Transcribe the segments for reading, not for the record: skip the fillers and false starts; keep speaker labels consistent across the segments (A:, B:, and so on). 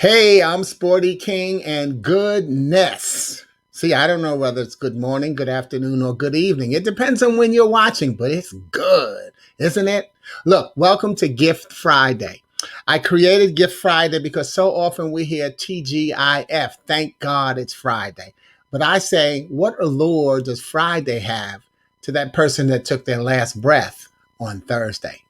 A: Hey, I'm Sporty King and goodness. See, I don't know whether it's good morning, good afternoon, or good evening. It depends on when you're watching, but it's good, isn't it? Look, welcome to Gift Friday. I created Gift Friday because so often we hear TGIF, thank God it's Friday. But I say, what allure does Friday have to that person that took their last breath on Thursday?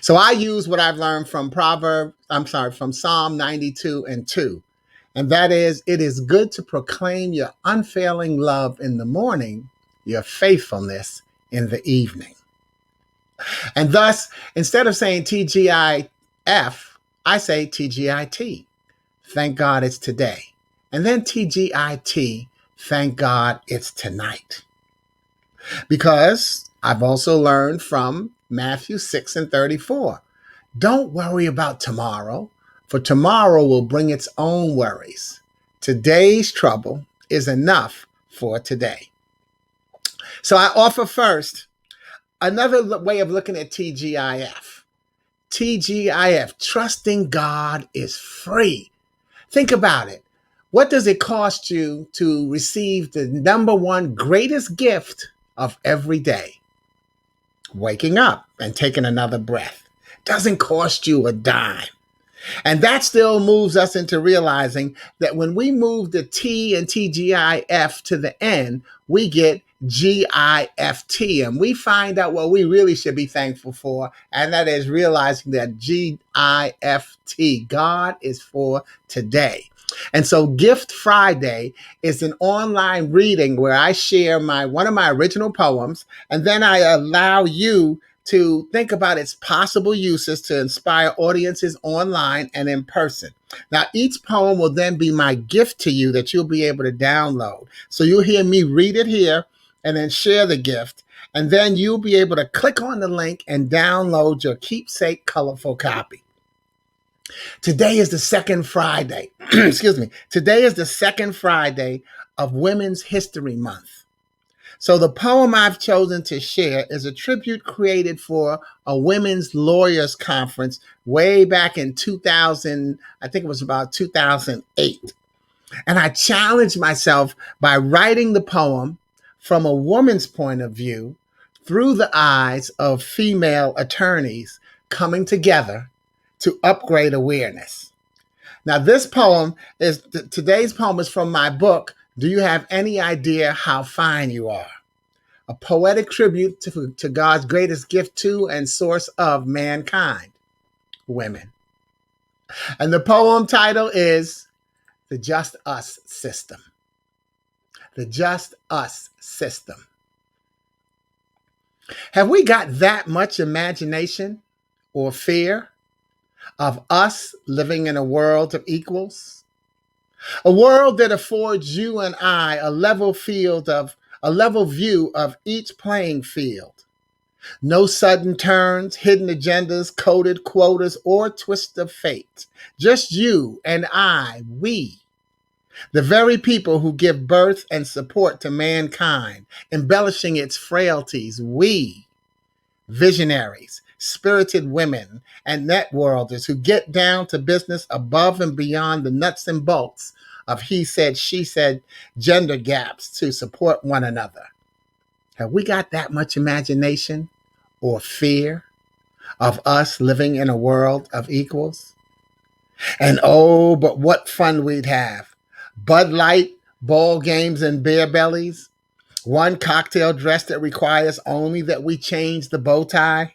A: So I use what I've learned from from Psalm 92 and 2. And that is, it is good to proclaim your unfailing love in the morning, your faithfulness in the evening. And thus, instead of saying TGIF, I say TGIT. Thank God it's today. And then TGIT, thank God it's tonight. Because I've also learned from Matthew 6 and 34. Don't worry about tomorrow, for tomorrow will bring its own worries. Today's trouble is enough for today. So I offer first another way of looking at TGIF. TGIF, trusting God is free. Think about it. What does it cost you to receive the number one greatest gift of every day? Waking up and taking another breath. Doesn't cost you a dime. And that still moves us into realizing that when we move the T and TGIF to the end, we get GIFT. And we find out what we really should be thankful for. And that is realizing that GIFT, God is for today. And so Gift Friday is an online reading where I share one of my original poems, and then I allow you to think about its possible uses to inspire audiences online and in person. Now, each poem will then be my gift to you that you'll be able to download. So you'll hear me read it here and then share the gift. And then you'll be able to click on the link and download your keepsake colorful copy. Today is the second Friday. Excuse me. Today is the second Friday of Women's History Month. So the poem I've chosen to share is a tribute created for a women's lawyers conference way back in 2000. I think it was about 2008. And I challenged myself by writing the poem from a woman's point of view through the eyes of female attorneys coming together to upgrade awareness. Now, today's poem is from my book, Do You Have Any Idea How Fine You Are? A poetic tribute to God's greatest gift to and source of mankind, women. And the poem title is The Just Us System. The Just Us System. Have we got that much imagination or fear of us living in a world of equals? A world that affords you and I a level view of each playing field. No sudden turns, hidden agendas, coded quotas, or twist of fate. Just you and I, we, the very people who give birth and support to mankind, embellishing its frailties, we, visionaries, spirited women, and networlders who get down to business above and beyond the nuts and bolts of he said, she said, gender gaps to support one another. Have we got that much imagination or fear of us living in a world of equals? And oh, but what fun we'd have. Bud Light, ball games, and beer bellies. One cocktail dress that requires only that we change the bow tie.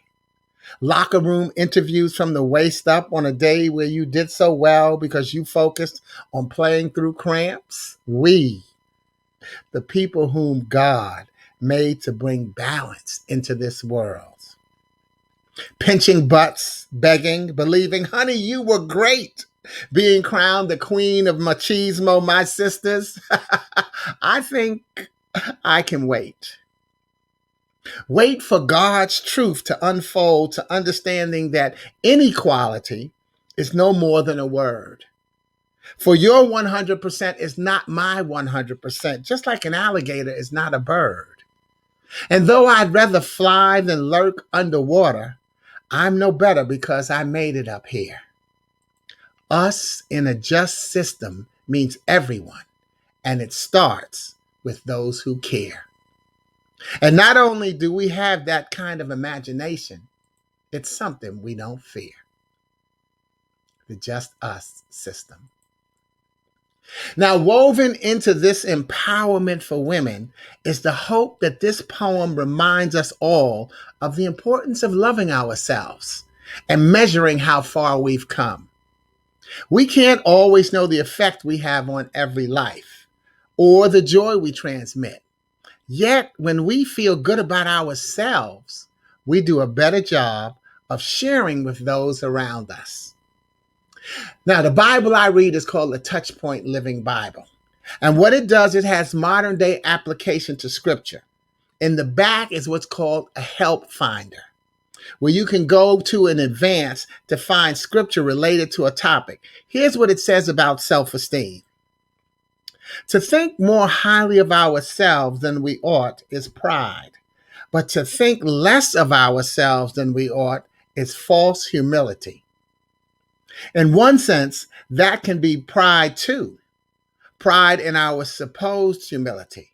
A: Locker room interviews from the waist up on a day where you did so well because you focused on playing through cramps. We, the people whom God made to bring balance into this world. Pinching butts, begging, believing, honey, you were great. Being crowned the queen of machismo, my sisters. I think I can wait. Wait for God's truth to unfold to understanding that inequality is no more than a word. For your 100% is not my 100%, just like an alligator is not a bird. And though I'd rather fly than lurk underwater, I'm no better because I made it up here. Us in a just system means everyone, and it starts with those who care. And not only do we have that kind of imagination, it's something we don't fear. The just us system. Now, woven into this empowerment for women is the hope that this poem reminds us all of the importance of loving ourselves and measuring how far we've come. We can't always know the effect we have on every life or the joy we transmit. Yet, when we feel good about ourselves, we do a better job of sharing with those around us. Now, the Bible I read is called the Touchpoint Living Bible. And what it does, it has modern day application to scripture. In the back is what's called a help finder, where you can go to in advance to find scripture related to a topic. Here's what it says about self-esteem. To think more highly of ourselves than we ought is pride, but to think less of ourselves than we ought is false humility. In one sense, that can be pride too, pride in our supposed humility.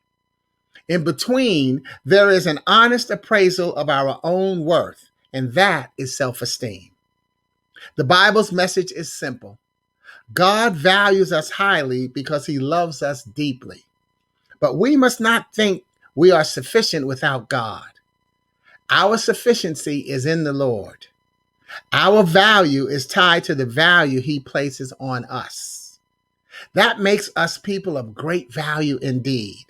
A: In between, there is an honest appraisal of our own worth, and that is self-esteem. The Bible's message is simple. God values us highly because he loves us deeply. But we must not think we are sufficient without God. Our sufficiency is in the Lord. Our value is tied to the value he places on us. That makes us people of great value indeed.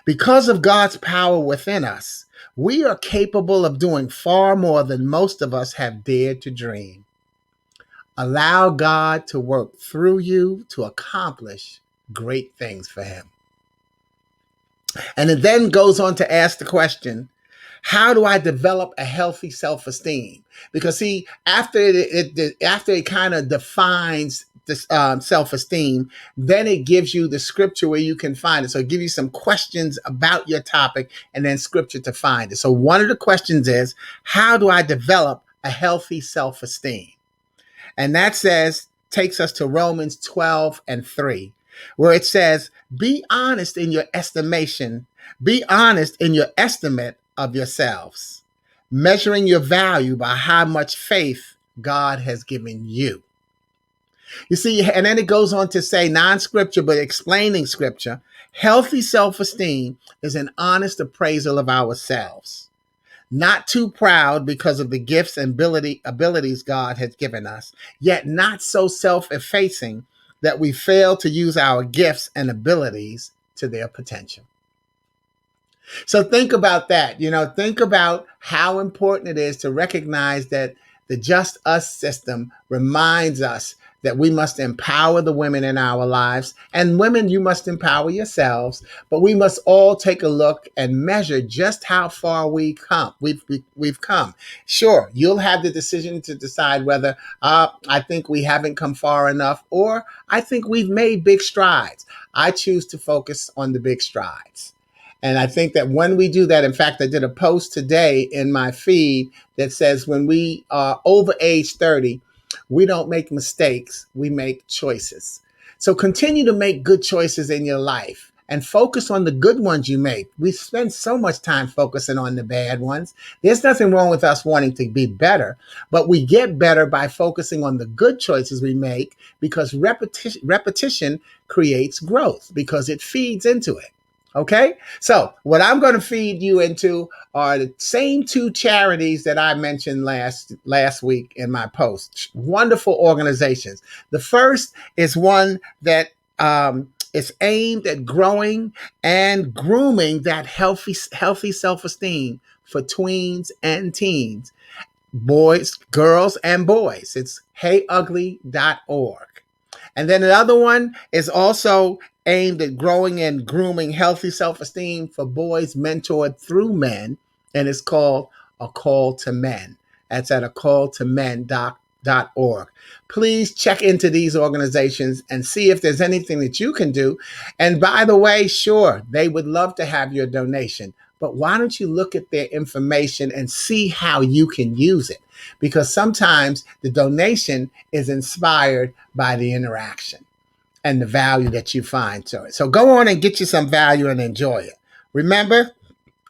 A: Because of God's power within us, we are capable of doing far more than most of us have dared to dream. Allow God to work through you to accomplish great things for him. And it then goes on to ask the question, how do I develop a healthy self-esteem? Because see, after it kind of defines this self-esteem, then it gives you the scripture where you can find it. So it gives you some questions about your topic and then scripture to find it. So one of the questions is, how do I develop a healthy self-esteem? And that takes us to Romans 12:3, where it says, be honest in your estimation, be honest in your estimate of yourselves, measuring your value by how much faith God has given you. You see, and then it goes on to say, non-scripture, but explaining scripture, healthy self-esteem is an honest appraisal of ourselves. Not too proud because of the gifts and abilities God has given us, yet not so self-effacing that we fail to use our gifts and abilities to their potential. So think about that. Think about how important it is to recognize that the Just Us system reminds us that we must empower the women in our lives. And women, you must empower yourselves. But we must all take a look and measure just how far we've come. Sure, you'll have the decision to decide whether I think we haven't come far enough, or I think we've made big strides. I choose to focus on the big strides. And I think that when we do that, in fact, I did a post today in my feed that says when we are over age 30, we don't make mistakes, we make choices. So continue to make good choices in your life and focus on the good ones you make. We spend so much time focusing on the bad ones. There's nothing wrong with us wanting to be better, but we get better by focusing on the good choices we make, because repetition creates growth because it feeds into it. Okay, so what I'm going to feed you into are the same two charities that I mentioned last week in my post. Wonderful organizations. The first is one that is aimed at growing and grooming that healthy self-esteem for tweens and teens, boys, girls, and boys. It's heyugly.org. And then another one is also aimed at growing and grooming healthy self-esteem for boys mentored through men, and it's called A Call to Men. That's at acalltomen.org. Please check into these organizations and see if there's anything that you can do. And by the way, sure, they would love to have your donation, but why don't you look at their information and see how you can use it? Because sometimes the donation is inspired by the interaction and the value that you find to it. So go on and get you some value and enjoy it. Remember,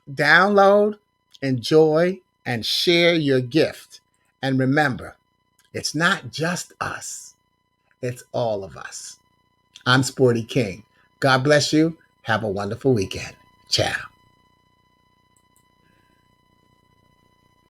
A: download, enjoy, and share your gift. And remember, it's not just us, it's all of us. I'm Sporty King. God bless you. Have a wonderful weekend. Ciao.